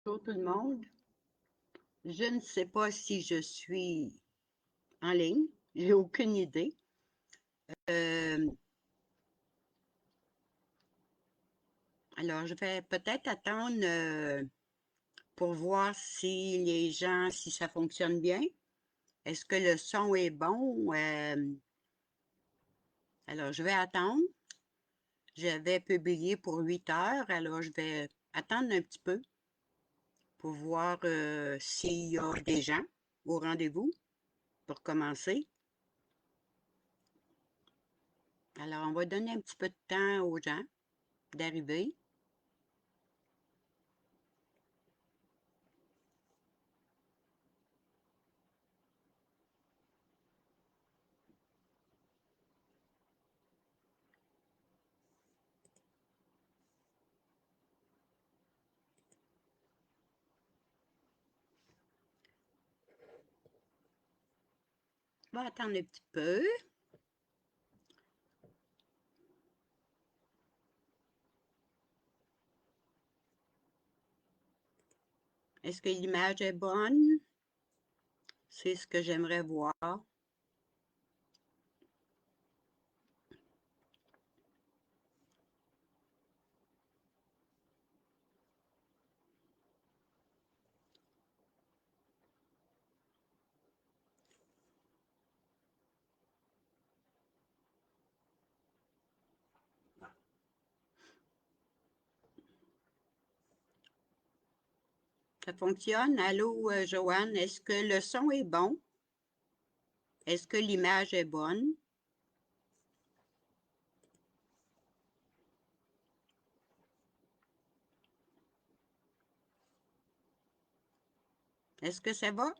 Bonjour tout le monde. Je ne sais pas si je suis en ligne. J'ai aucune idée. Euh, alors, je vais peut-être attendre pour voir si les gens, si ça fonctionne bien. Est-ce que le son est bon? Alors, je vais attendre. J'avais publié pour 8 heures, alors je vais attendre un petit peu pour voir s'il y a des gens au rendez-vous pour commencer. Alors, on va donner un petit peu de temps aux gens d'arriver. On va attendre un petit peu. Est-ce que l'image est bonne? C'est ce que j'aimerais voir. Ça fonctionne? Allô, Joanne, est-ce que le son est bon? Est-ce que l'image est bonne? Est-ce que ça va?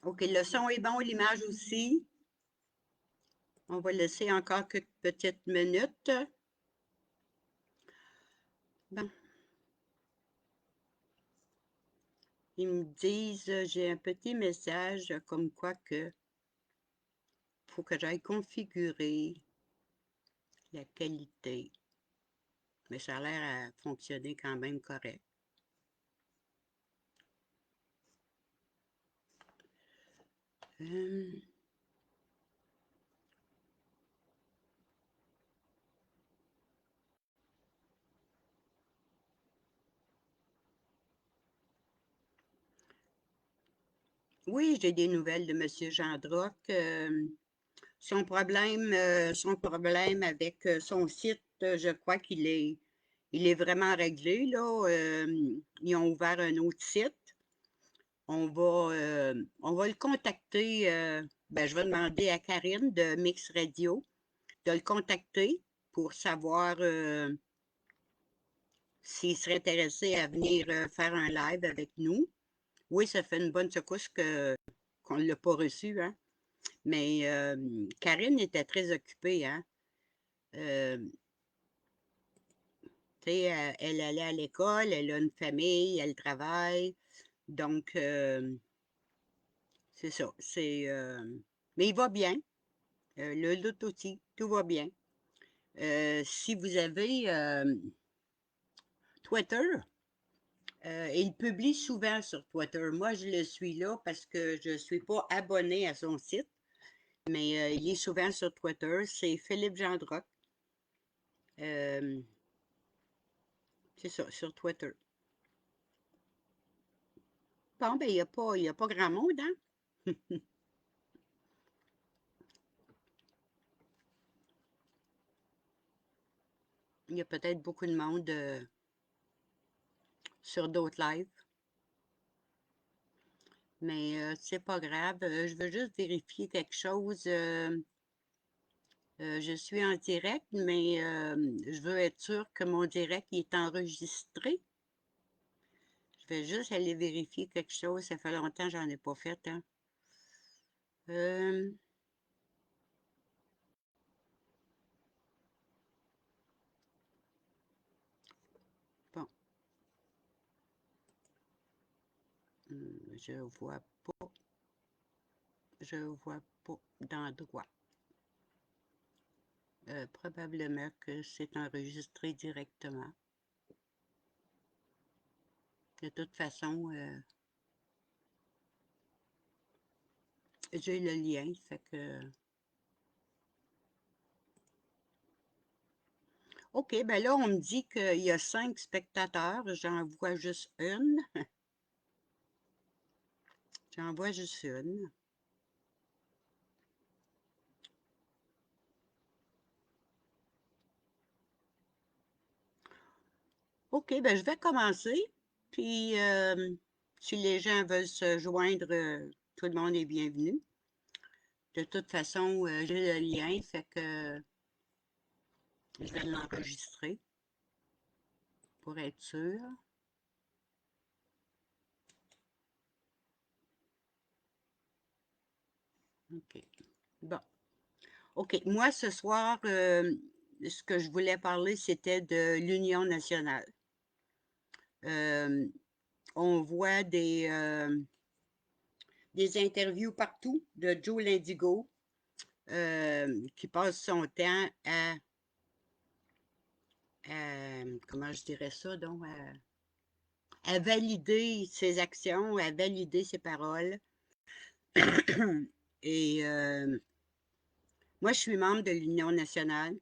OK, le son est bon, l'image aussi. On va laisser encore quelques petites minutes. Bon, ils me disent, j'ai un petit message comme quoi que faut que j'aille configurer la qualité. Mais ça a l'air à fonctionner quand même correct. Euh, oui, j'ai des nouvelles de Monsieur Gendroc. Son problème avec son site, je crois il est vraiment réglé, là. Ils ont ouvert un autre site. On va le contacter. Ben, je vais demander à Karine de Mix Radio de le contacter pour savoir s'il serait intéressé à venir faire un live avec nous. Oui, ça fait une bonne secousse qu'on ne l'a pas reçu, hein. Mais Karine était très occupée, hein. Euh, tu sais, elle allait à l'école, elle a une famille, elle travaille. Donc, c'est ça. Mais il va bien. Le lutte aussi, tout va bien. Si vous avez Twitter, il publie souvent sur Twitter. Moi, je le suis là parce que je ne suis pas abonnée à son site, mais il est souvent sur Twitter. C'est Philippe Gendroc. Euh, c'est ça, sur Twitter. Bon, ben, il y a pas grand monde, hein? Il y a peut-être beaucoup de monde sur d'autres lives, mais c'est pas grave. Je veux juste vérifier quelque chose. Je suis en direct, mais je veux être sûre que mon direct il est enregistré. Je vais juste aller vérifier quelque chose. Ça fait longtemps que j'en ai pas fait, hein. Euh, bon, je vois pas, je vois pas d'endroit. Probablement que c'est enregistré directement. De toute façon, j'ai le lien, fait que... OK, ben là, on me dit qu'il y a 5 spectateurs. J'en vois juste une. J'en vois juste une. OK, ben je vais commencer. Puis, si les gens veulent se joindre, tout le monde est bienvenu. De toute façon, j'ai le lien, fait que je vais l'enregistrer pour être sûr. OK. Bon. OK. Moi, ce soir, ce que je voulais parler, c'était de l'Union nationale. Euh, on voit des interviews partout de Joe Lindigo qui passe son temps comment je dirais ça, donc, à valider ses actions, à valider ses paroles. Et moi, je suis membre de l'Union nationale.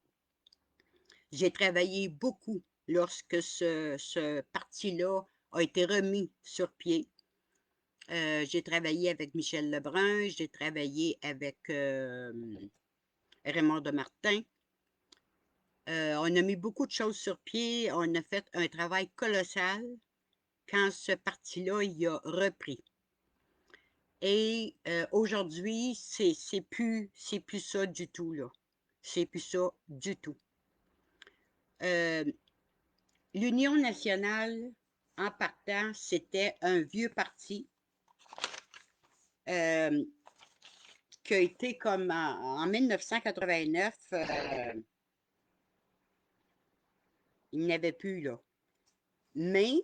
J'ai travaillé beaucoup lorsque ce parti-là a été remis sur pied. J'ai travaillé avec Michel Lebrun, j'ai travaillé avec Raymond Demartin. On a mis beaucoup de choses sur pied. On a fait un travail colossal quand ce parti-là y a repris. Et aujourd'hui, c'est plus ça du tout, là. C'est plus ça du tout. Euh, L'Union nationale, en partant, c'était un vieux parti euh, qui a été comme en 1989, il n'y avait plus, là. Mais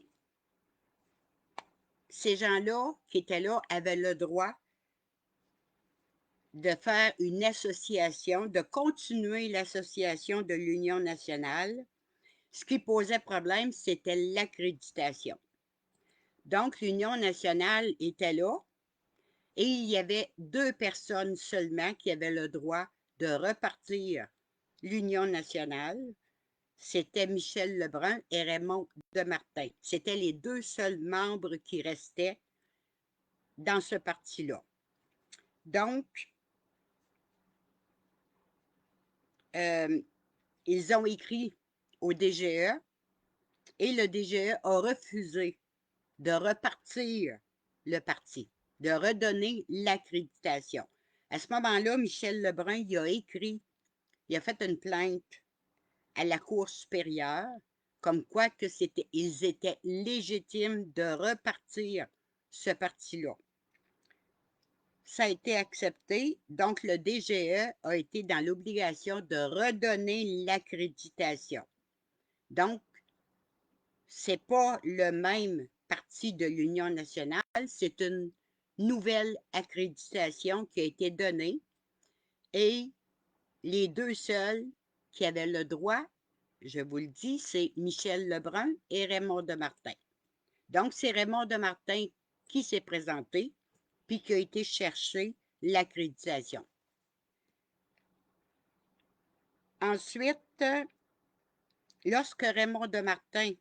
ces gens-là qui étaient là avaient le droit de faire une association, de continuer l'association de l'Union nationale. Ce qui posait problème, c'était l'accréditation. Donc, l'Union nationale était là et il y avait 2 personnes seulement qui avaient le droit de repartir l'Union nationale. C'était Michel Lebrun et Raymond Demartin. C'étaient les 2 seuls membres qui restaient dans ce parti-là. Donc, euh, ils ont écrit au DGE et le DGE a refusé de repartir le parti, de redonner l'accréditation. À ce moment-là, Michel Lebrun il a écrit, il a fait une plainte à la Cour supérieure, comme quoi que ils étaient légitimes de repartir ce parti-là. Ça a été accepté, donc le DGE a été dans l'obligation de redonner l'accréditation. Donc, c'est pas le même parti de l'Union nationale, c'est une nouvelle accréditation qui a été donnée et les 2 seuls qui avaient le droit, je vous le dis, c'est Michel Lebrun et Raymond Demartin. Donc, c'est Raymond Demartin qui s'est présenté puis qui a été chercher l'accréditation. Ensuite, lorsque Raymond Demartin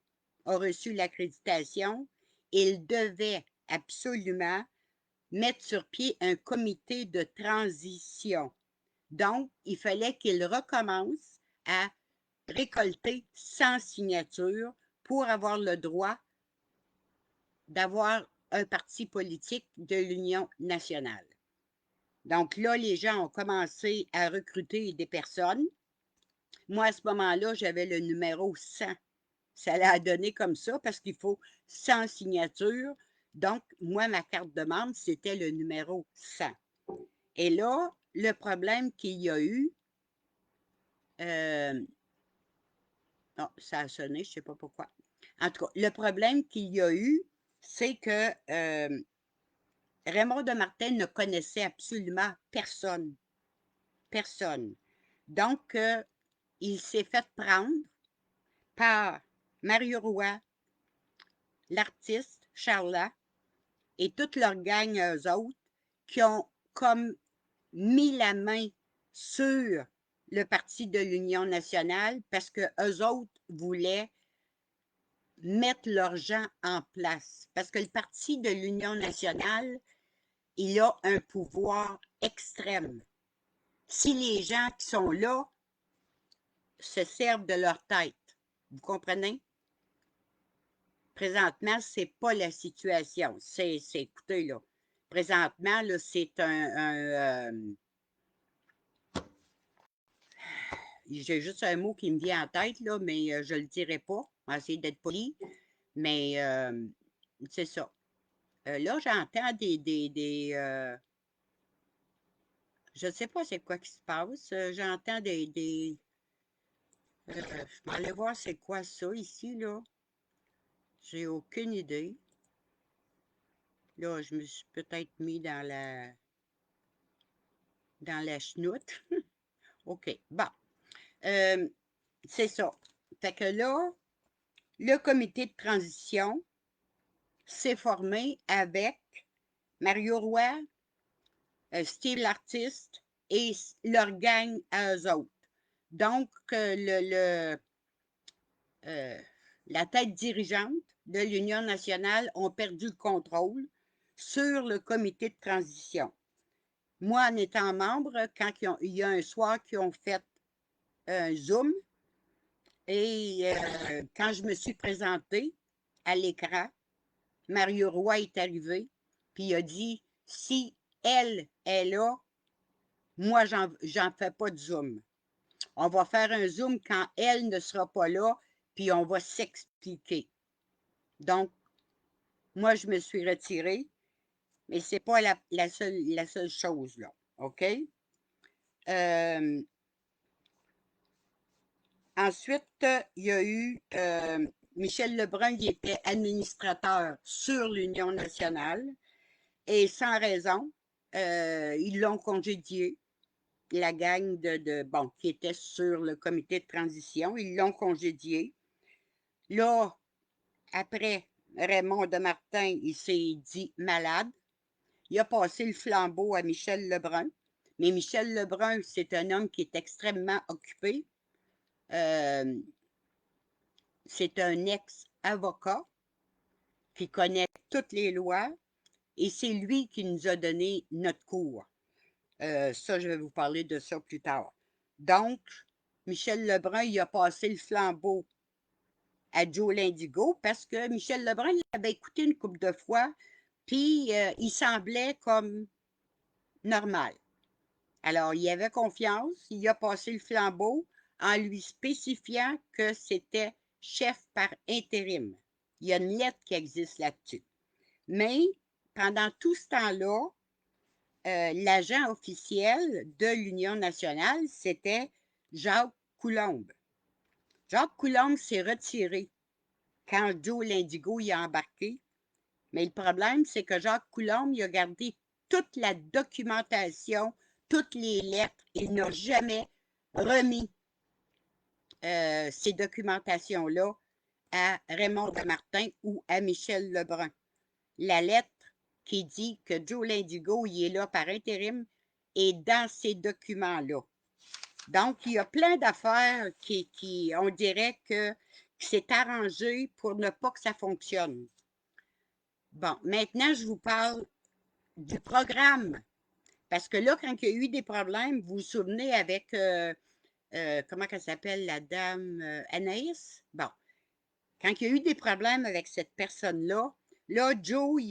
a reçu l'accréditation, il devait absolument mettre sur pied un comité de transition. Donc, il fallait qu'il recommence à récolter 100 signatures pour avoir le droit d'avoir un parti politique de l'Union nationale. Donc là, les gens ont commencé à recruter des personnes. Moi, à ce moment-là, j'avais le numéro 100. Ça l'a donné comme ça parce qu'il faut 100 signatures. Donc, moi, ma carte de membre, c'était le numéro 100. Et là, le problème qu'il y a eu, oh, ça a sonné, je ne sais pas pourquoi. En tout cas, le problème qu'il y a eu, c'est que Raymond Demartin ne connaissait absolument personne. Personne. Donc, il s'est fait prendre par Mario Roy, l'artiste Charlat et toute leur gang, eux autres, qui ont comme mis la main sur le Parti de l'Union nationale parce qu'eux autres voulaient mettre leurs gens en place. Parce que le Parti de l'Union nationale, il a un pouvoir extrême. Si les gens qui sont là se servent de leur tête, vous comprenez? Présentement, c'est pas la situation. Écoutez, là, présentement, là, c'est j'ai juste un mot qui me vient en tête, là, mais je le dirai pas. On va essayer d'être poli. Mais c'est ça. Là, j'entends je ne sais pas c'est quoi qui se passe. J'entends je vais aller voir c'est quoi ça ici, là. J'ai aucune idée. Là, je me suis peut-être mis dans la chenoute. OK, bon. C'est ça. Fait que là, le comité de transition s'est formé avec Mario Roy, Steve l'artiste et leur gang à eux autres. Donc, la tête dirigeante de l'Union nationale ont perdu le contrôle sur le comité de transition. Moi, en étant membre, quand il y a un soir qu'ils ont fait un Zoom, et quand je me suis présentée à l'écran, Mario Roy est arrivé, puis il a dit, si elle est là, moi, j'en fais pas de Zoom. On va faire un Zoom quand elle ne sera pas là, puis on va s'expliquer. Donc, moi, je me suis retirée, mais ce n'est pas la seule chose, là. OK? Ensuite, il y a eu Michel Lebrun, qui était administrateur sur l'Union nationale, et sans raison, ils l'ont congédié. La gang bon, qui était sur le comité de transition, ils l'ont congédié. Là, après, Raymond Demartin, il s'est dit malade. Il a passé le flambeau à Michel Lebrun. Mais Michel Lebrun, c'est un homme qui est extrêmement occupé. C'est un ex-avocat qui connaît toutes les lois et c'est lui qui nous a donné notre cours. Ça, je vais vous parler de ça plus tard. Donc, Michel Lebrun, il a passé le flambeau à Joe Lindigo parce que Michel Lebrun l'avait écouté une couple de fois, puis il semblait comme normal. Alors, il avait confiance, il a passé le flambeau en lui spécifiant que c'était chef par intérim. Il y a une lettre qui existe là-dessus. Mais pendant tout ce temps-là, l'agent officiel de l'Union nationale, c'était Jacques Coulombe. Jacques Coulombe s'est retiré quand Joe Lindigo y a embarqué. Mais le problème, c'est que Jacques Coulombe, il a gardé toute la documentation, toutes les lettres. Il n'a jamais remis ces documentations-là à Raymond Demartin ou à Michel Lebrun. La lettre qui dit que Joe Lindigo, il est là par intérim, est dans ces documents-là. Donc, il y a plein d'affaires qui on dirait que c'est arrangé pour ne pas que ça fonctionne. Bon, maintenant, je vous parle du programme. Parce que là, quand il y a eu des problèmes, vous vous souvenez avec, comment elle s'appelle, la dame Anaïs? Bon, quand il y a eu des problèmes avec cette personne-là, là, Joe,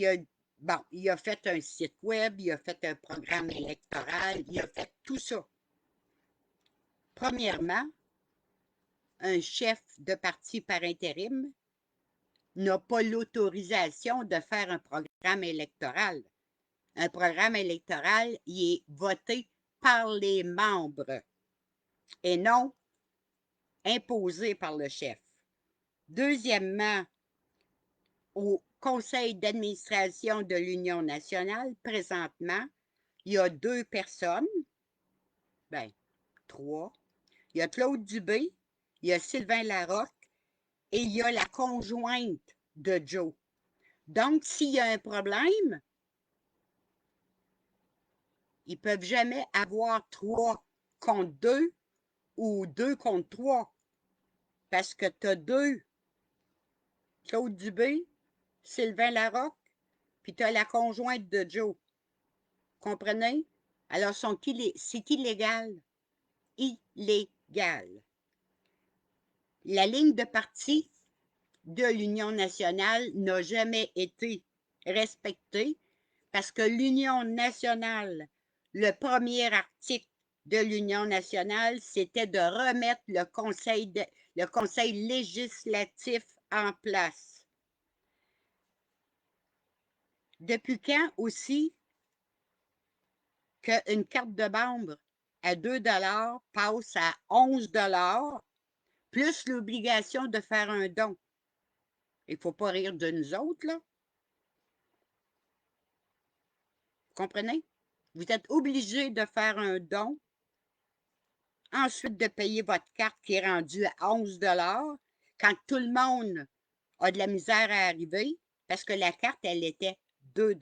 bon, il a fait un site web, il a fait un programme électoral, il a fait tout ça. Premièrement, un chef de parti par intérim n'a pas l'autorisation de faire un programme électoral. Un programme électoral, il est voté par les membres et non imposé par le chef. Deuxièmement, au conseil d'administration de l'Union nationale, présentement, il y a 2 personnes, ben 3. Il y a Claude Dubé, il y a Sylvain Larocque et il y a la conjointe de Joe. Donc, s'il y a un problème, ils ne peuvent jamais avoir 3 contre 2 ou 2 contre 3 parce que tu as 2, Claude Dubé, Sylvain Larocque, puis tu as la conjointe de Joe. Comprenez? Alors, c'est illégal. Illégal. La ligne de parti de l'Union nationale n'a jamais été respectée parce que l'Union nationale, le premier article de l'Union nationale, c'était de remettre le conseil législatif en place. Depuis quand aussi qu'une carte de membre à 2 passe à 11 plus l'obligation de faire un don? Il ne faut pas rire de nous autres, là. Vous comprenez? Vous êtes obligé de faire un don, ensuite de payer votre carte qui est rendue à 11 quand tout le monde a de la misère à arriver, parce que la carte, elle était 2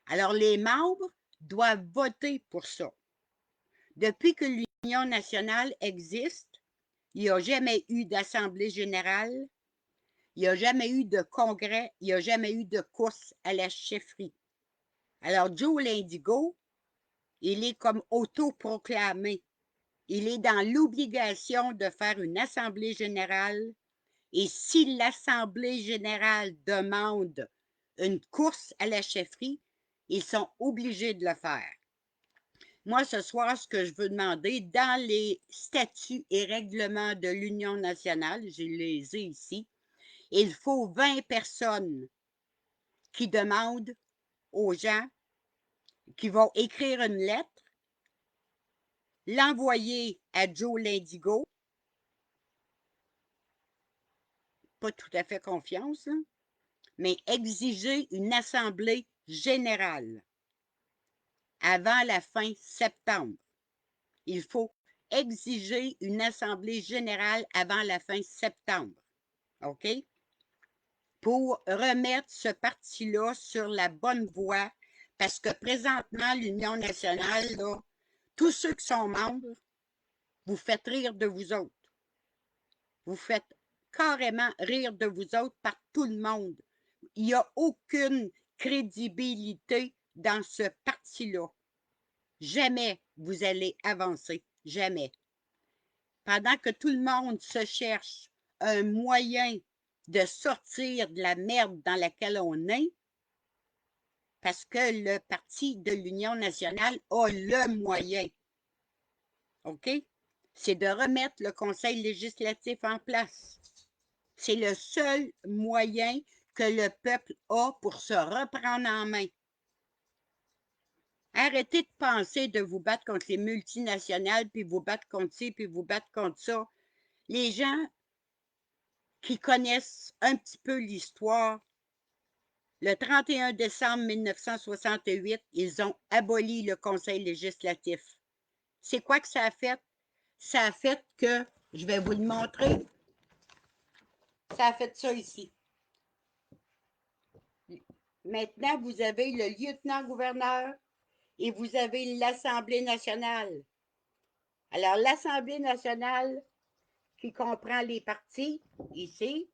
Alors, les membres doivent voter pour ça. Depuis que l'Union nationale existe, il n'y a jamais eu d'assemblée générale, il n'y a jamais eu de congrès, il n'y a jamais eu de course à la chefferie. Alors, Joe l'Indigo, il est comme autoproclamé. Il est dans l'obligation de faire une assemblée générale et si l'assemblée générale demande une course à la chefferie, ils sont obligés de le faire. Moi, ce soir, ce que je veux demander, dans les statuts et règlements de l'Union nationale, je les ai ici, il faut 20 personnes qui demandent aux gens qui vont écrire une lettre, l'envoyer à Joe l'Indigo, pas tout à fait confiance, hein, mais exiger une assemblée générale avant la fin septembre. Il faut exiger une assemblée générale avant la fin septembre. OK? Pour remettre ce parti-là sur la bonne voie, parce que présentement, l'Union nationale, là, tous ceux qui sont membres, vous faites rire de vous autres. Vous faites carrément rire de vous autres par tout le monde. Il n'y a aucune crédibilité dans ce parti-là. Jamais vous allez avancer. Jamais. Pendant que tout le monde se cherche un moyen de sortir de la merde dans laquelle on est, parce que le parti de l'Union nationale a le moyen. OK? C'est de remettre le conseil législatif en place. C'est le seul moyen que le peuple a pour se reprendre en main. Arrêtez de penser de vous battre contre les multinationales, puis vous battre contre ci, puis vous battre contre ça. Les gens qui connaissent un petit peu l'histoire, le 31 décembre 1968, ils ont aboli le Conseil législatif. C'est quoi que ça a fait? Ça a fait que, je vais vous le montrer, ça a fait ça ici. Maintenant, vous avez le lieutenant-gouverneur et vous avez l'Assemblée nationale. Alors, l'Assemblée nationale qui comprend les partis, ici,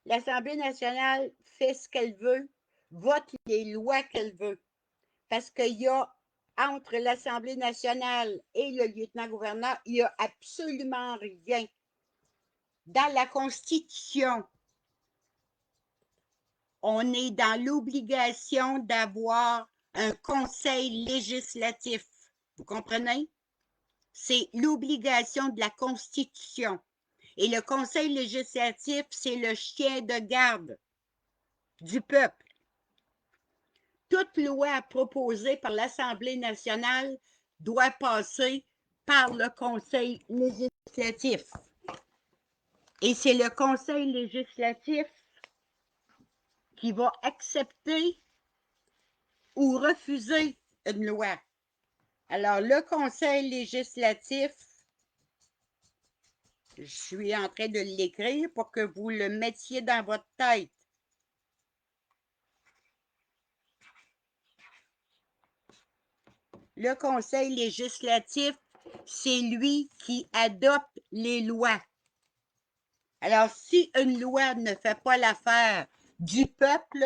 l'Assemblée nationale fait ce qu'elle veut vote les lois qu'elle veut. Parce qu'il y a, entre l'Assemblée nationale et le lieutenant-gouverneur, il n'y a absolument rien. Dans la Constitution, on est dans l'obligation d'avoir un conseil législatif. Vous comprenez? C'est l'obligation de la Constitution. Et le conseil législatif, c'est le chien de garde du peuple. Toute loi proposée par l'Assemblée nationale doit passer par le conseil législatif. Et c'est le conseil législatif qui va accepter ou refuser une loi. Alors, le conseil législatif, je suis en train de l'écrire pour que vous le mettiez dans votre tête. Le conseil législatif, c'est lui qui adopte les lois. Alors, si une loi ne fait pas l'affaire du peuple,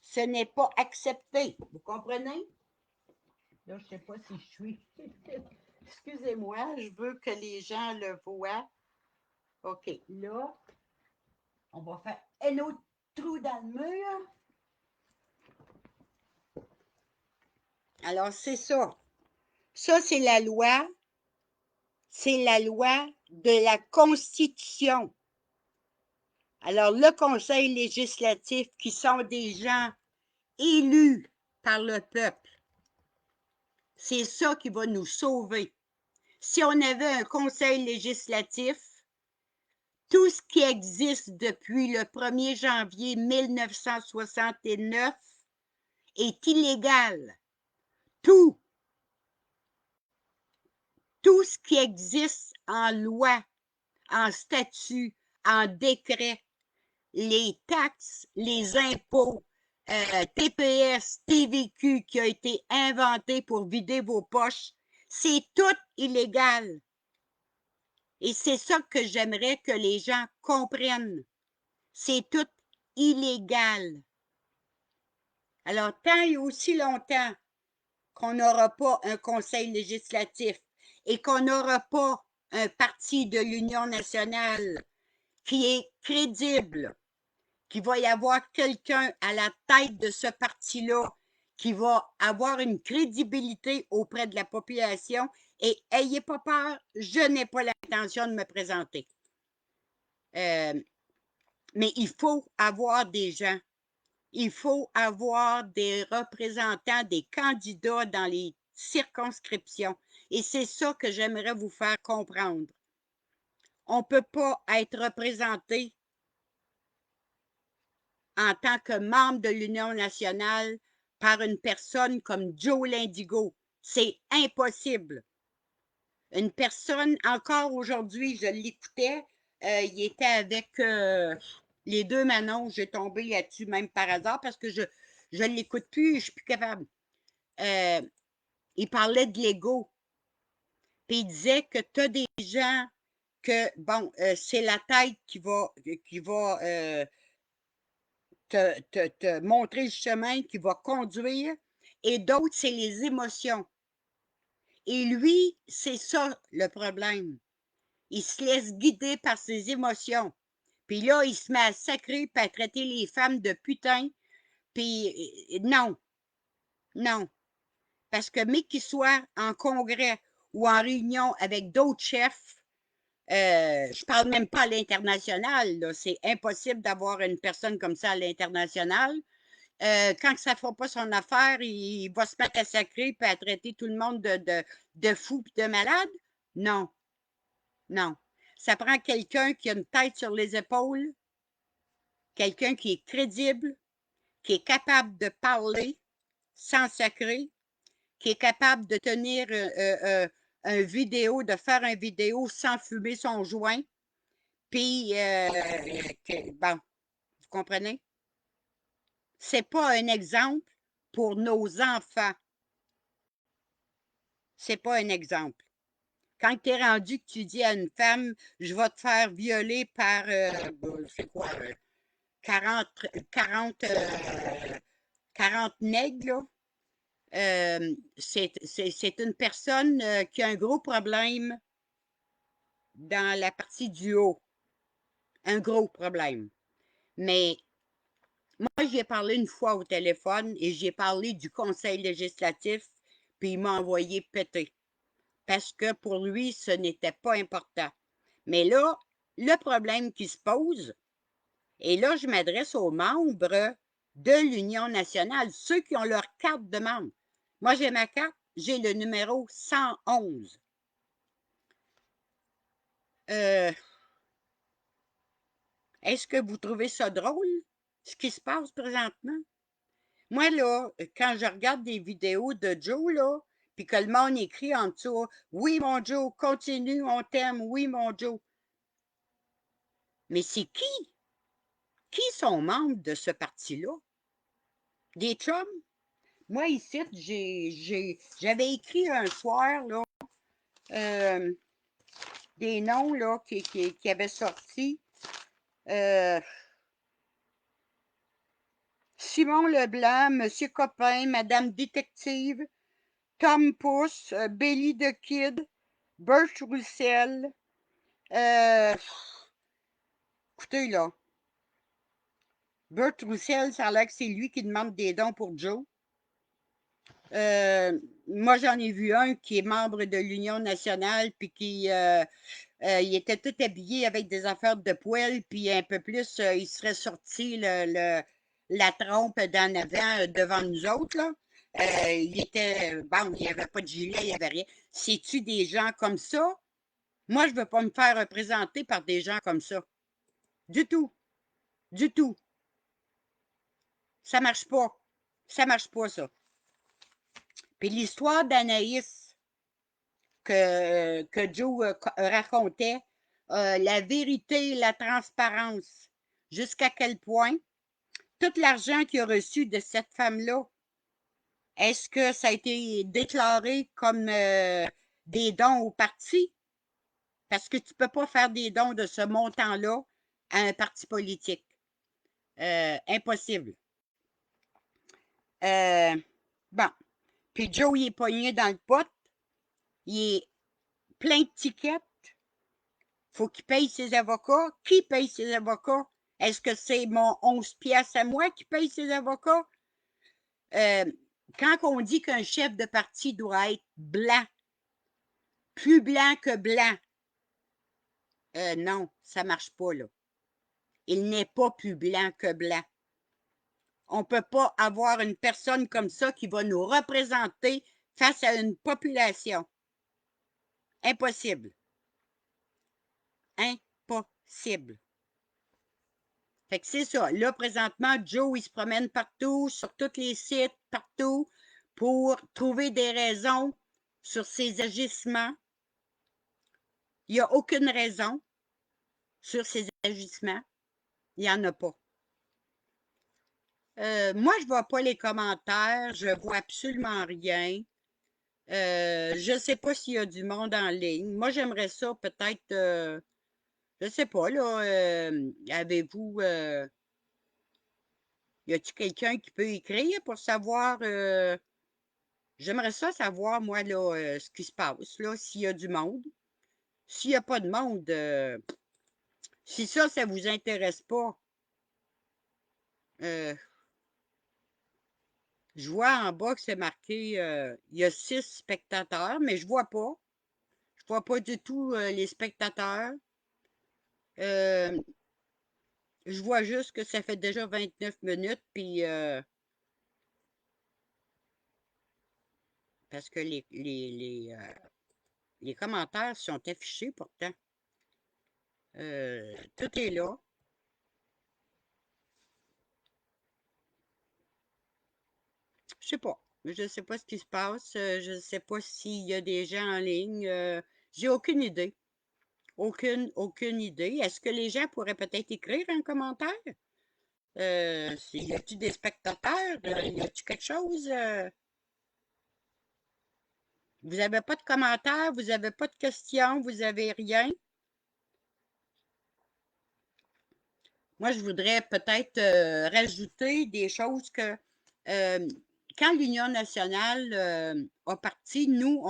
ce n'est pas accepté. Vous comprenez? Là, je ne sais pas si je suis. Excusez-moi, je veux que les gens le voient. OK, là, on va faire un autre trou dans le mur. Alors, c'est ça. Ça, c'est la loi. C'est la loi de la Constitution. Alors, le Conseil législatif, qui sont des gens élus par le peuple, c'est ça qui va nous sauver. Si on avait un Conseil législatif, tout ce qui existe depuis le 1er janvier 1969 est illégal. Tout ce qui existe en loi, en statut, en décret, les taxes, les impôts, TPS, TVQ qui a été inventé pour vider vos poches, c'est tout illégal. Et c'est ça que j'aimerais que les gens comprennent. C'est tout illégal. Alors, tant et aussi longtemps qu'on n'aura pas un conseil législatif et qu'on n'aura pas un parti de l'Union nationale qui est crédible, qu'il va y avoir quelqu'un à la tête de ce parti-là qui va avoir une crédibilité auprès de la population, et ayez pas peur, je n'ai pas l'intention de me présenter. Mais il faut avoir des gens, il faut avoir des représentants, des candidats dans les circonscriptions. Et c'est ça que j'aimerais vous faire comprendre. On ne peut pas être représenté en tant que membre de l'Union nationale par une personne comme Joe Lindigo. C'est impossible. Une personne, encore aujourd'hui, je l'écoutais, il était avec les deux Manon, j'ai tombé là-dessus même par hasard parce que je ne l'écoute plus, je suis plus capable. Il parlait de l'ego. Puis il disait que tu as des gens que, bon, c'est la tête qui va te montrer le chemin, qui va conduire, et d'autres, c'est les émotions. Et lui, c'est ça le problème. Il se laisse guider par ses émotions. Puis là, il se met à sacrer puis à traiter les femmes de putain. Puis non, non. Parce que mais qu'il soit en congrès ou en réunion avec d'autres chefs, je parle même pas à l'international, c'est impossible d'avoir une personne comme ça à l'international. Quand ça ne fera pas son affaire, il va se mettre à sacrer et à traiter tout le monde de fou et de malade? Non, non. Ça prend quelqu'un qui a une tête sur les épaules, quelqu'un qui est crédible, qui est capable de parler sans sacrer, qui est capable de tenir un vidéo, de faire un vidéo sans fumer son joint. Puis, bon, vous comprenez? C'est pas un exemple pour nos enfants. C'est pas un exemple. Quand tu es rendu que tu dis à une femme, je vais te faire violer par, c'est quoi, 40, 40, 40 nègres, là. C'est une personne qui a un gros problème dans la partie du haut. Un gros problème. Mais moi, j'y ai parlé une fois au téléphone et j'ai parlé du conseil législatif, puis il m'a envoyé péter. Parce que pour lui, ce n'était pas important. Mais là, le problème qui se pose, et là, je m'adresse aux membres de l'Union nationale, ceux qui ont leur carte de membre. Moi, j'ai ma carte, j'ai le numéro 111. Est-ce que vous trouvez ça drôle, ce qui se passe présentement? Moi, là, quand je regarde des vidéos de Joe, là, puis que le monde écrit en dessous, oui, mon Joe, continue, on t'aime, oui, mon Joe. Mais c'est qui? Qui sont membres de ce parti-là? Des chums? Moi, ici, j'avais écrit un soir, là, des noms, là, qui avaient sorti. Simon Leblanc, Monsieur Copain, Madame Détective, Tom Pouce, Billy the Kid, Bert Roussel. Écoutez, là, Bert Roussel, ça a l'air que c'est lui qui demande des dons pour Joe. Moi, j'en ai vu un qui est membre de l'Union nationale, puis qui il était tout habillé avec des affaires de poêle, puis un peu plus, il serait sorti la trompe d'en avant devant nous autres, là. Il était, bon, il n'y avait pas de gilet, il n'y avait rien. C'est-tu des gens comme ça? Moi, je ne veux pas me faire représenter par des gens comme ça. Du tout. Du tout. Ça marche pas. Ça marche pas, ça. Puis l'histoire d'Anaïs que Joe racontait, la vérité, la transparence, jusqu'à quel point tout l'argent qu'il a reçu de cette femme-là, est-ce que ça a été déclaré comme des dons au parti? Parce que tu ne peux pas faire des dons de ce montant-là à un parti politique. Impossible. Bon. Puis Joe, il est pogné dans le pot. Il est plein de tickets. Faut qu'il paye ses avocats. Qui paye ses avocats? Est-ce que c'est mon 11 piastres à moi qui paye ses avocats? Quand on dit qu'un chef de parti doit être blanc, plus blanc que blanc, non, ça ne marche pas, là. Il n'est pas plus blanc que blanc. On ne peut pas avoir une personne comme ça qui va nous représenter face à une population. Impossible. Impossible. Fait que c'est ça. Là, présentement, Joe, il se promène partout, sur tous les sites, partout, pour trouver des raisons sur ses agissements. Il n'y a aucune raison sur ses agissements. Il n'y en a pas. Moi, je ne vois pas les commentaires. Je ne vois absolument rien. Je ne sais pas s'il y a du monde en ligne. Moi, j'aimerais ça peut-être, je ne sais pas, là, avez-vous, y a-t-il quelqu'un qui peut écrire pour savoir, j'aimerais ça savoir, moi, là, ce qui se passe, là, s'il y a du monde. S'il n'y a pas de monde, si ça ne vous intéresse pas, je vois en bas que c'est marqué, il y a 6 spectateurs, mais je vois pas. Je vois pas du tout les spectateurs. Euh, je vois juste que ça fait déjà 29 minutes, puis parce que les commentaires sont affichés pourtant. Tout est là. Je sais pas. Je sais pas ce qui se passe. Je sais pas s'il y a des gens en ligne. J'ai aucune idée. Aucune idée. Est-ce que les gens pourraient peut-être écrire un commentaire? Y a-t-il des spectateurs? Y a-t-il quelque chose? Vous n'avez pas de commentaires? Vous n'avez pas de questions? Vous n'avez rien? Moi, je voudrais peut-être rajouter des choses que euh, quand l'Union nationale a parti, nous,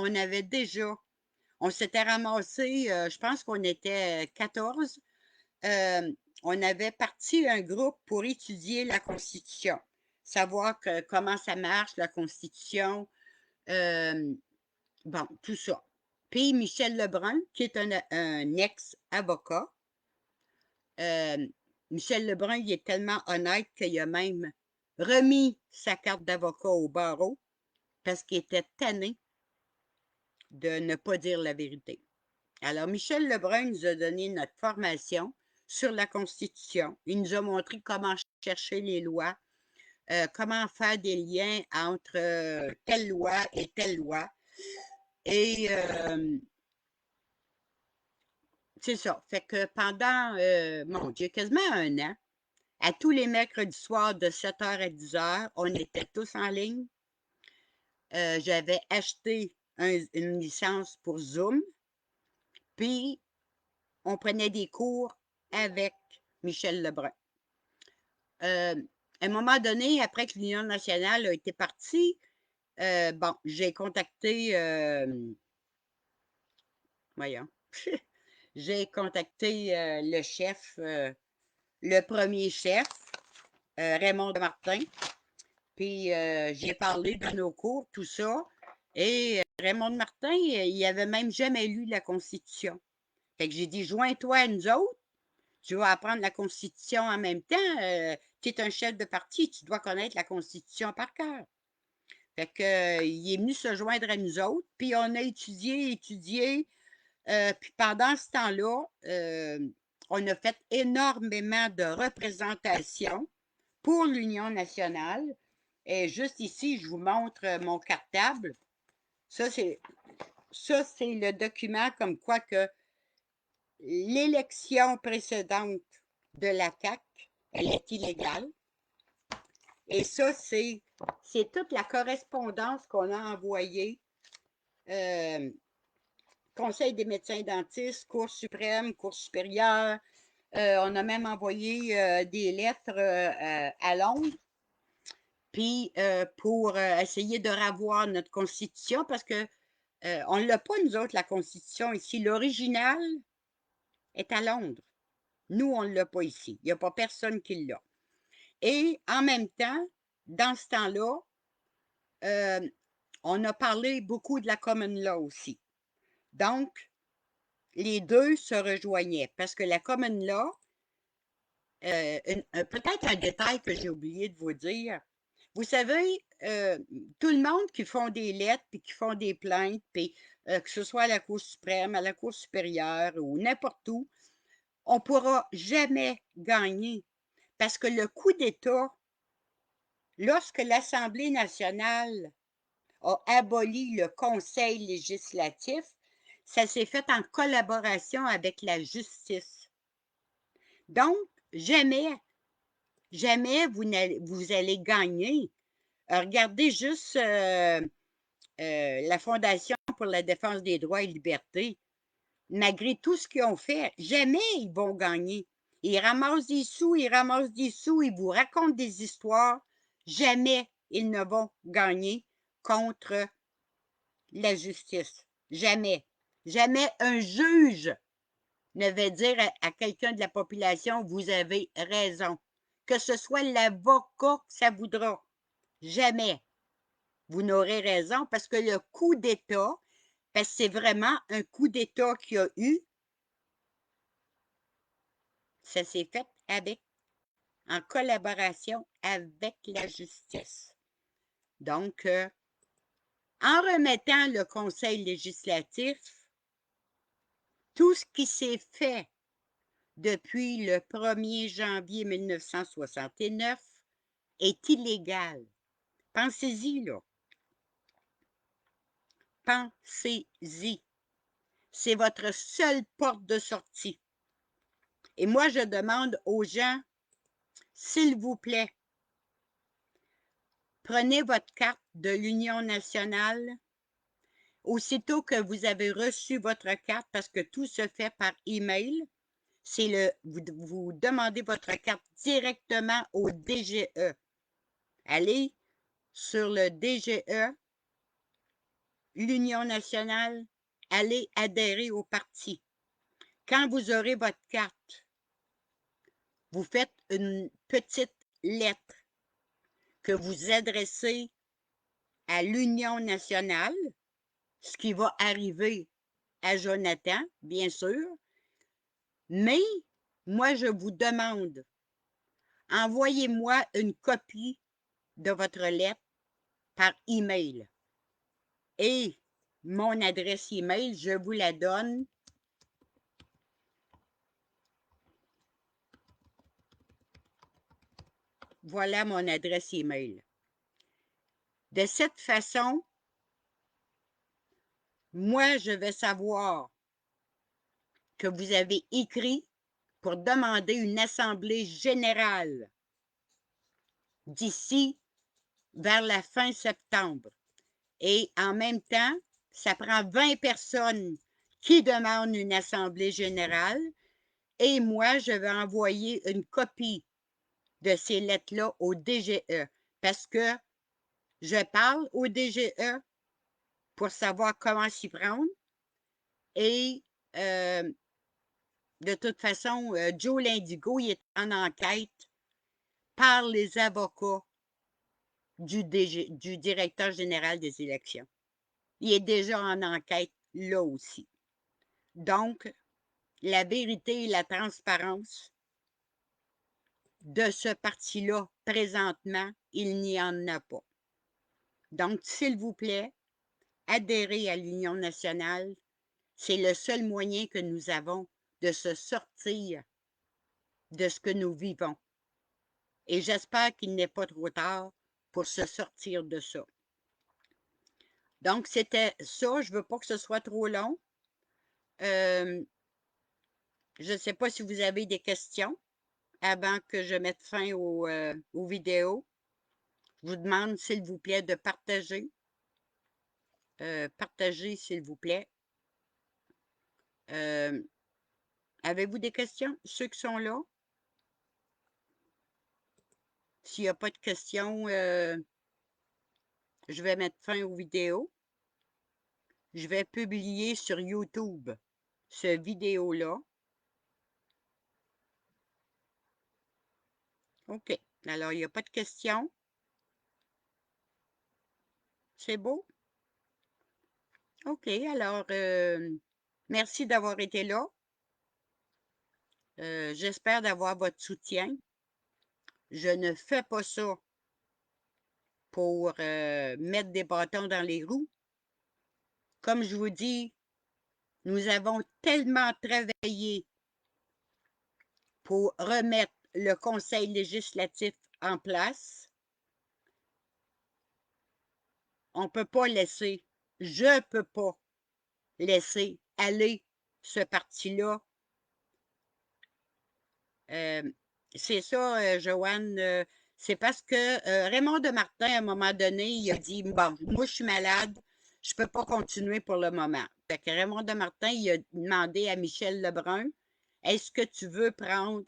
on s'était ramassé, je pense qu'on était 14. euh, on avait parti un groupe pour étudier la Constitution, savoir comment ça marche, la Constitution, euh, bon, tout ça. Puis Michel Lebrun, qui est un ex-avocat, euh, Michel Lebrun, il est tellement honnête qu'il a même remis sa carte d'avocat au barreau parce qu'il était tanné de ne pas dire la vérité. Alors, Michel Lebrun nous a donné notre formation sur la Constitution. Il nous a montré comment chercher les lois, comment faire des liens entre telle loi et telle loi. Et c'est ça. Fait que pendant, mon Dieu, quasiment un an, à tous les mercredis soirs de 7h à 10h, on était tous en ligne. J'avais acheté une licence pour Zoom, puis on prenait des cours avec Michel Lebrun. À un moment donné, après que l'Union nationale a été partie, bon, j'ai contacté, voyons, j'ai contacté le chef, le premier chef, Raymond de Martin, puis j'ai parlé de nos cours, tout ça, et Raymond de Martin, il avait même jamais lu la Constitution. Fait que j'ai dit, joins-toi à nous autres, tu vas apprendre la Constitution en même temps. Tu es un chef de parti, tu dois connaître la Constitution par cœur. Fait que, il est venu se joindre à nous autres, puis on a étudié. Puis pendant ce temps-là, on a fait énormément de représentations pour l'Union nationale. Et juste ici, je vous montre mon cartable. Ça, c'est, ça, c'est le document comme quoi que l'élection précédente de la CAQ, elle est illégale. Et ça, c'est toute la correspondance qu'on a envoyée. Euh, Conseil des médecins dentistes, Cour suprême, Cour supérieure. On a même envoyé des lettres à Londres, puis pour essayer de revoir notre constitution, parce que on ne l'a pas, nous autres, la constitution ici. L'original est à Londres. Nous, on ne l'a pas ici. Il n'y a pas personne qui l'a. Et en même temps, dans ce temps-là, euh, on a parlé beaucoup de la common law aussi. Donc, les deux se rejoignaient parce que la common law, peut-être un détail que j'ai oublié de vous dire. Vous savez, tout le monde qui font des lettres puis qui font des plaintes, puis que ce soit à la Cour suprême, à la Cour supérieure ou n'importe où, on ne pourra jamais gagner parce que le coup d'État, lorsque l'Assemblée nationale a aboli le Conseil législatif, ça s'est fait en collaboration avec la justice. Donc, jamais, jamais vous allez gagner. Regardez juste la Fondation pour la défense des droits et libertés. Malgré tout ce qu'ils ont fait, jamais ils vont gagner. Ils ramassent des sous, ils ramassent des sous, ils vous racontent des histoires. Jamais ils ne vont gagner contre la justice. Jamais. Jamais un juge ne va dire à quelqu'un de la population, vous avez raison. Que ce soit l'avocat que ça voudra. Jamais. Vous n'aurez raison parce que le coup d'État, parce que c'est vraiment un coup d'État qu'il y a eu, ça s'est fait en collaboration avec la justice. Donc, en remettant le Conseil législatif, tout ce qui s'est fait depuis le 1er janvier 1969 est illégal. Pensez-y, là. Pensez-y. C'est votre seule porte de sortie. Et moi, je demande aux gens, s'il vous plaît, prenez votre carte de l'Union nationale aussitôt que vous avez reçu votre carte, parce que tout se fait par email. c'est vous demandez votre carte directement au DGE. Allez sur le DGE, l'Union nationale, allez adhérer au parti. Quand vous aurez votre carte, vous faites une petite lettre que vous adressez à l'Union nationale, ce qui va arriver à Jonathan, bien sûr, mais moi, je vous demande, envoyez-moi une copie de votre lettre par email. Et mon adresse email, je vous la donne. Voilà mon adresse email. De cette façon, moi, je vais savoir que vous avez écrit pour demander une assemblée générale d'ici vers la fin septembre. Et en même temps, ça prend 20 personnes qui demandent une assemblée générale et moi, je vais envoyer une copie de ces lettres-là au DGE parce que je parle au DGE pour savoir comment s'y prendre et de toute façon, Joe Lindigo, il est en enquête par les avocats du directeur général des élections. Il est déjà en enquête là aussi. Donc, la vérité et la transparence de ce parti-là, présentement, il n'y en a pas. Donc, s'il vous plaît, adhérez à l'Union nationale. C'est le seul moyen que nous avons de se sortir de ce que nous vivons. Et j'espère qu'il n'est pas trop tard pour se sortir de ça. Donc, c'était ça. Je ne veux pas que ce soit trop long. Je ne sais pas si vous avez des questions avant que je mette fin aux vidéos. Je vous demande, s'il vous plaît, de partager. Partagez, s'il vous plaît. Avez-vous des questions, ceux qui sont là? S'il n'y a pas de questions, je vais mettre fin aux vidéos. Je vais publier sur YouTube ce vidéo-là. OK. Alors, il n'y a pas de questions. C'est beau? OK. Alors, merci d'avoir été là. J'espère d'avoir votre soutien. Je ne fais pas ça pour mettre des bâtons dans les roues. Comme je vous dis, nous avons tellement travaillé pour remettre le Conseil législatif en place. On ne peut pas laisser, je ne peux pas laisser aller ce parti-là. C'est ça, Joanne, c'est parce que Raymond Demartin, à un moment donné, il a dit, bon, moi, je suis malade, je ne peux pas continuer pour le moment. Fait que Raymond Demartin, il a demandé à Michel Lebrun, est-ce que tu veux prendre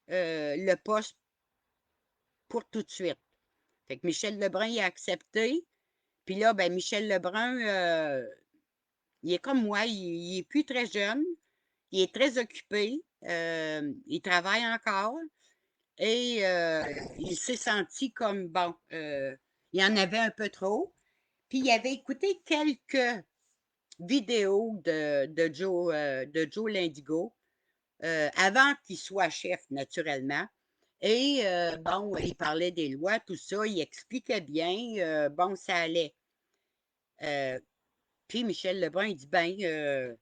le poste pour tout de suite? Fait que Michel Lebrun, il a accepté. Puis là, ben, Michel Lebrun, il est comme moi, il est plus très jeune, il est très occupé, il travaille encore et il s'est senti comme, bon, il y en avait un peu trop. Puis il avait écouté quelques vidéos de Joe Lindigo avant qu'il soit chef, naturellement. Et bon, il parlait des lois, tout ça, il expliquait bien, bon, ça allait. Puis Michel Lebrun, il dit, ben, il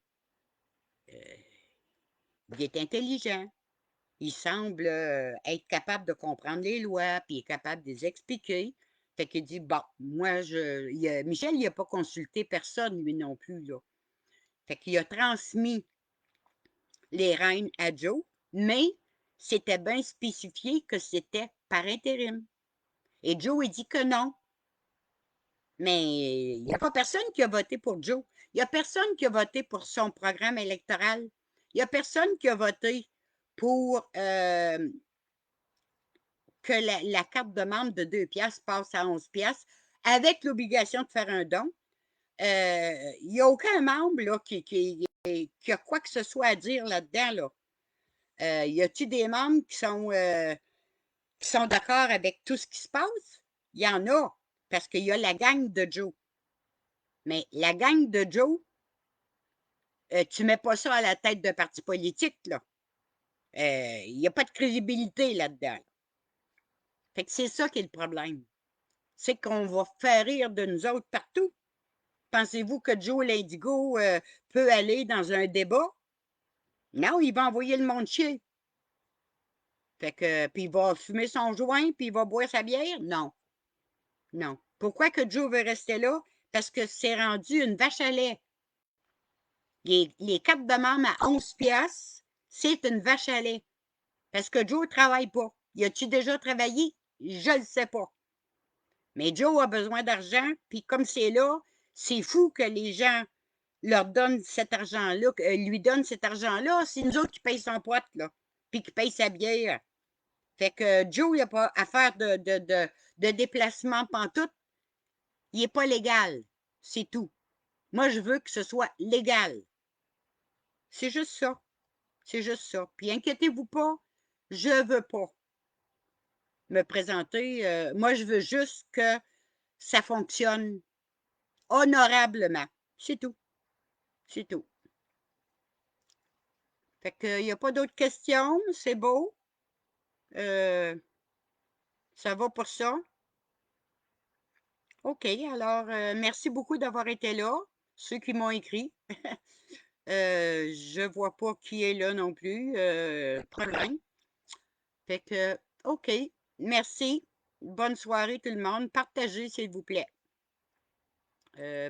est intelligent. Il semble être capable de comprendre les lois, puis il est capable de les expliquer. Fait qu'il dit, bon, moi, Michel, il n'a pas consulté personne, lui non plus, là. Fait qu'il a transmis les rênes à Joe, mais c'était bien spécifié que c'était par intérim. Et Joe, il dit que non. Mais il n'y a pas personne qui a voté pour Joe. Il n'y a personne qui a voté pour son programme électoral. Il n'y a personne qui a voté pour que la carte de membre de 2 piastres passe à 11 piastres avec l'obligation de faire un don. Il n'y a aucun membre là, qui a quoi que ce soit à dire là-dedans. Là. Y a-t-il des membres qui sont d'accord avec tout ce qui se passe? Il y en a, parce qu'il y a la gang de Joe. Mais la gang de Joe, tu ne mets pas ça à la tête d'un parti politique, là. Il n'y a pas de crédibilité là-dedans. Fait que c'est ça qui est le problème. C'est qu'on va faire rire de nous autres partout. Pensez-vous que Joe l'Indigo peut aller dans un débat? Non, il va envoyer le monde chier. Fait que, puis il va fumer son joint, puis il va boire sa bière? Non. Non. Pourquoi que Joe veut rester là? Parce que c'est rendu une vache à lait. Les cartes de membre à 11 piastres, c'est une vache à lait. Parce que Joe ne travaille pas. Y a-tu déjà travaillé? Je le sais pas. Mais Joe a besoin d'argent, puis comme c'est là, c'est fou que les gens leur donnent cet argent-là, lui donnent cet argent-là. C'est nous autres qui payent son pote, là, puis qui payent sa bière. Fait que Joe, il n'a pas à faire de déplacement pantoute. Il n'est pas légal. C'est tout. Moi, je veux que ce soit légal. C'est juste ça. C'est juste ça. Puis inquiétez-vous pas, je veux pas me présenter. Moi, je veux juste que ça fonctionne honorablement. C'est tout. C'est tout. Fait qu'il n'y a pas d'autres questions. C'est beau. Ça va pour ça. OK, alors merci beaucoup d'avoir été là, ceux qui m'ont écrit. Je vois pas qui est là non plus. Problème. Fait que, OK, merci. Bonne soirée tout le monde. Partagez, s'il vous plaît.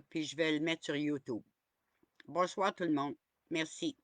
Puis je vais le mettre sur YouTube. Bonsoir tout le monde. Merci.